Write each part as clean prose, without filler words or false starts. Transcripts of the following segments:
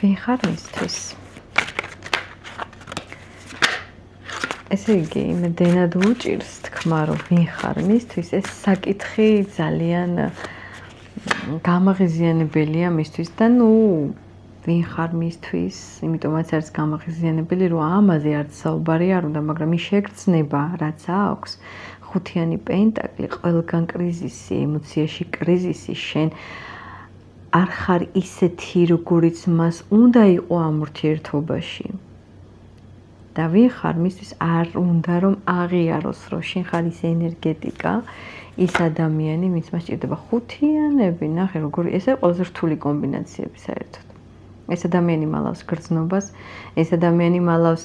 ვინ ხარ მისთვის? ესე იგი, იმედენად უჭირს თქმა, რომ ვინ ხარ მისთვის, ეს საკითხი ძალიან გამაღიზიანებელია მისთვის და ვინ ხარ მისთვის, იმიტომაც არის გამაღიზიანებელი, რომ ამაზე არც საუბარი არ უნდა, მაგრამ ის შეგრძნება, რაც აქვს, ხუთიანი პენტაკლი, ყველგან კრიზისი, ემოციაში კრიზისი, შენ არ ხარ ისეთი, როგორიც მას უნდა იყო ამ ურთიერთობაში. და ვინ ხარ მისთვის არ უნდა რომ აღიაროს, რომ შენ ხარ ის ენერგეტიკა, ის ადამიანი, ვინც მას ჭირდება ხუთიანები, ნახე როგორი, ესე ყველაზე რთული კომბინაციები საერთოდ. ეს ადამიანი მალავს გრძნობას, ეს ადამიანი მალავს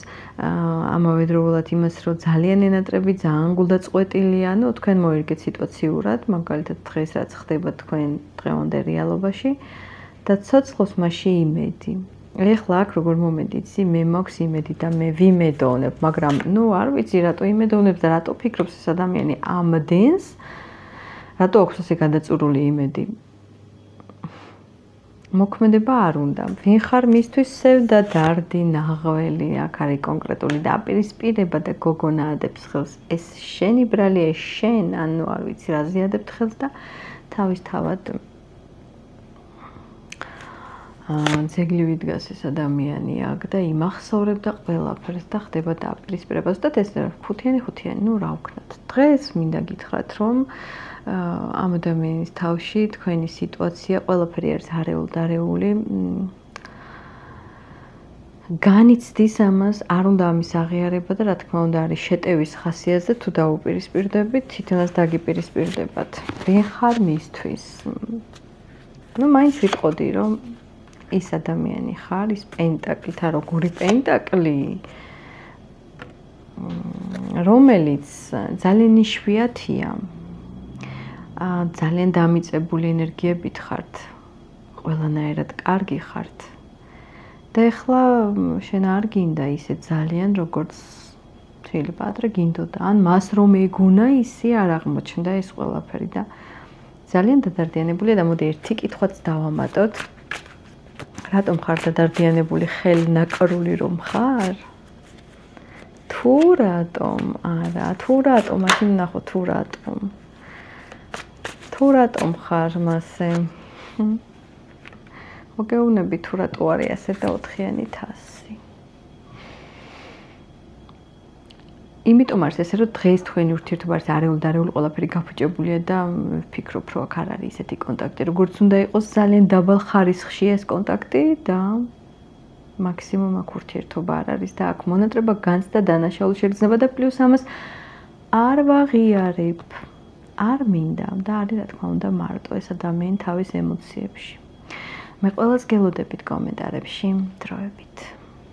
ამავდროულად იმას, რომ ძალიან ენატრები, ძალიან გულდაწყვეტილია, თქვენ მოერგეთ სიტუაციურად, მაგალითად დღეს რაც ხდება თქვენ დღევანდელ რეალობაში და ცოცხლობს მასში იმედი. ეხლა აქ როგორ მომედიცი, მე მაქვს იმედი და მე ვიმედოვნებ, მაგრამ არ ვიცი რატო იმედოვნებ და რატო ფიქრობს ეს ადამიანი ამდენს, რატო აქვს ასე გადაწურული იმედი. მოქმედება არ უნდა. ვინ ხარ მისთვის სევდა დარდი, ნაღველი, აქ არის კონკრეტული დაპირისპირება და გოგონა ადებს ხელს. ეს შენი ბრალია, შენ, არ ვიცი რა ზიადებთ ხელს და თავისთავად ძეგლივი დგას ეს ადამიანი აქ და იმახსოვრებდა ყველაფერს და ხდება დაპირისპირება. ზუსტად ეს ხუთიანი, რა ვქნათ. დღეს მინდა გითხრათ, რომ ამ ადამიანის თავში თქვენი სიტუაცია ყველაფერი არის არეულ-დარეული. განიცდის ამას, არ უნდა ამის აღიარება და რა თქმა უნდა არის შეტევის ხასიათზე თუ დაუპირისპირდებით, თვითონაც დაგიპირისპირდებათ. ვინ ხარ მისთვის? მაინც ვიტყოდი, რომ ის ადამიანი ხარ, ის პენტაკლთა როგორი პენტაკლი, რომელიც ძალიან იშვიათია. ძალიან დამიწებული ენერგიებით ხართ, ყველანაირად კარგი ხართ და ეხლა შენ არ გინდა ისე ძალიან როგორც შეიძლება ადრე გინდოდა, ან მას რომ ეგუნა ისე არ აღმოჩნდა ეს ყველაფერი და ძალიან დადარდიანებულია და მოდი ერთი კითხვაც დავამატოთ. რატომ ხარ დადარდიანებული, ხელნაკრული რომ ხარ? თუ რატომ არა, თუ რატომ, მაშინ ნახო თუ რატომ. თუ რატომ ხარ მასე? მოგეუბნები თუ რატო არის ასე და 4-იანი თასი. იმიტომ არის ესე, რომ დღეს თქვენი ურთიერთობა არის არეულ-დარეული, ყველაფერი გაფუჭებულია და ვფიქრობ, რომ აქ არ არის ისეთი კონტაქტი, როგორც უნდა იყოს ძალიან დაბალ ხარისხში ეს კონტაქტი და მაქსიმუმ აქ ურთიერთობა არ არის და აქ მონატრება განცდა დანაშაული შეგრძნება და პლუს ამას არ ვაღიარებ. არ მინდა და არის რა თქმა უნდა მარტო ეს ადამიანი თავის ემოციებში. მე ყველას გელოდებით კომენტარებში დროებით.